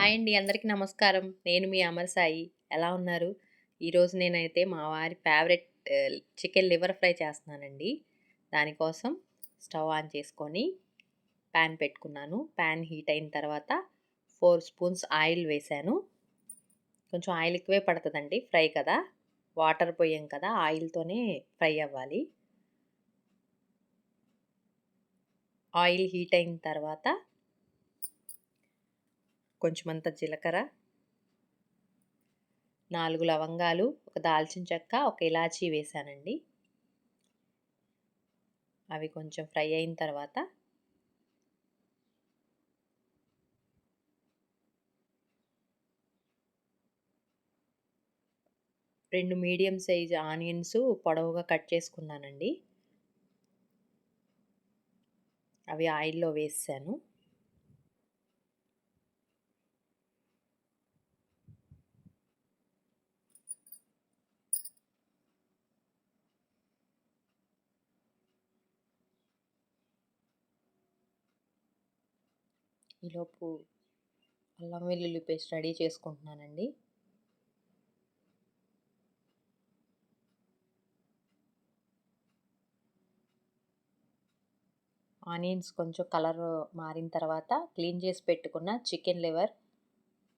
Hi అండి. అందరికీ నమస్కారం. నేను మీ అమర్ సాయి. ఎలా ఉన్నారు? ఈరోజు నేనైతే మా వారి ఫేవరెట్ చికెన్ లివర్ ఫ్రై చేస్తున్నానండి. దానికోసం స్టవ్ ఆన్ చేసుకొని పాన్ పెట్టుకున్నాను. పాన్ హీట్ అయిన తర్వాత 4 స్పూన్స్ ఆయిల్ వేశాను. కొంచెం ఆయిల్ ఎక్కువే పడతదండి ఫ్రై కదా! వాటర్ పోయాం కదా! ఆయిల్‌తోనే ఫ్రై అవ్వాలి. ఆయిల్ హీట్ అయిన తర్వాత కొంచెమంత జీలకర్ర, 4 లవంగాలు, ఒక దాల్చిన చెక్క, ఒక ఇలాచీ వేశానండి. అవి కొంచెం ఫ్రై అయిన తర్వాత రెండు మీడియం సైజ్ ఆనియన్స్ పొడవుగా కట్ చేసుకున్నానండి. అవి ఆయిల్‌లో వేసేసాను. ఈలోపు అల్లం వెల్లుల్లి పేస్ట్ రెడీ చేసుకుంటున్నానండి. ఆనియన్స్ కొంచెం కలర్ మారిన తర్వాత క్లీన్ చేసి పెట్టుకున్న చికెన్ లివర్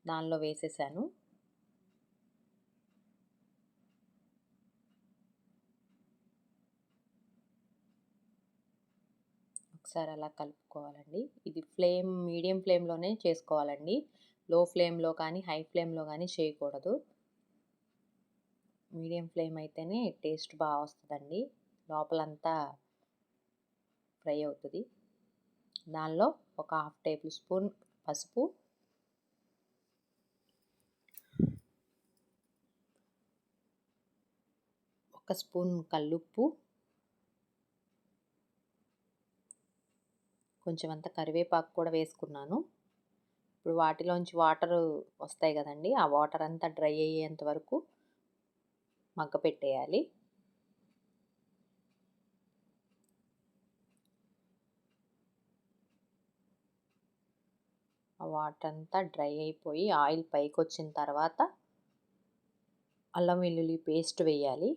దానిలో వేసేసాను. ఒకసారి అలా కలుపుకోవాలండి. ఇది మీడియం ఫ్లేమ్‌లోనే చేసుకోవాలండి. లో ఫ్లేమ్‌లో కానీ, హై ఫ్లేమ్‌లో కానీ చేయకూడదు. మీడియం ఫ్లేమ్ అయితేనే టేస్ట్ బాగా వస్తదండి. లోపలంతా ఫ్రై అవుతది. దానిలో ఒక హాఫ్ టేబుల్ స్పూన్ పసుపు, ఒక స్పూన్ కల్లుప్పు, కొంచెం అంత కరివేపాకు కూడా వేసుకున్నాను. ఇప్పుడు వాటిలోంచి వాటర్ వస్తాయి కదండీ! ఆ వాటర్ అంతా డ్రై అయ్యేంత వరకు మగ్గపెట్టేయాలి. ఆ వాటర్ అంతా డ్రై అయిపోయి ఆయిల్ పైకొచ్చిన తర్వాత అల్లం వెల్లుల్లి పేస్ట్ వేయాలి.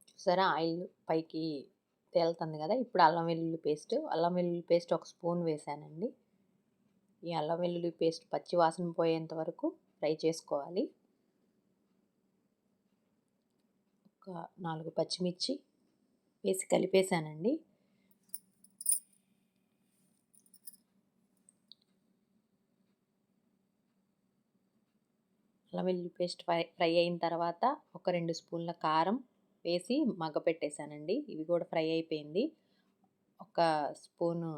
చూసారా ఆయిల్ పైకి తేలుతుంది కదా! ఇప్పుడు అల్లం వెల్లుల్లి పేస్ట్ ఒక స్పూన్ వేసానండి. ఈ అల్లం వెల్లుల్లి పేస్ట్ పచ్చి వాసన పోయేంత వరకు ఫ్రై చేసుకోవాలి. ఒక 4 పచ్చిమిర్చి వేసి కలిపేసానండి. అల్లం వెల్లుల్లి పేస్ట్ ఫ్రై అయిన తర్వాత ఒక 2 స్పూన్ల కారం వేసి మగ్గపెట్టేసానండి. ఇవి కూడా ఫ్రై అయిపోయింది. ఒక స్పూను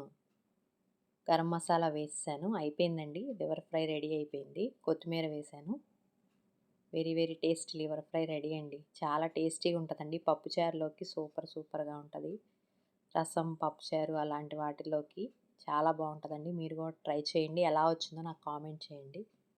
గరం మసాలా వేసేసాను. అయిపోయిందండి. లివర్ ఫ్రై రెడీ అయిపోయింది. కొత్తిమీర వేసాను. Very very tasty liver fry ready అండి. చాలా టేస్టీగా ఉంటుందండి. పప్పుచారులోకి సూపర్‌గా ఉంటుంది. రసం, పప్పుచారు అలాంటి వాటిలోకి చాలా బాగుంటుందండి. మీరు కూడా ట్రై చేయండి. ఎలా వచ్చిందో నాకు కామెంట్ చేయండి.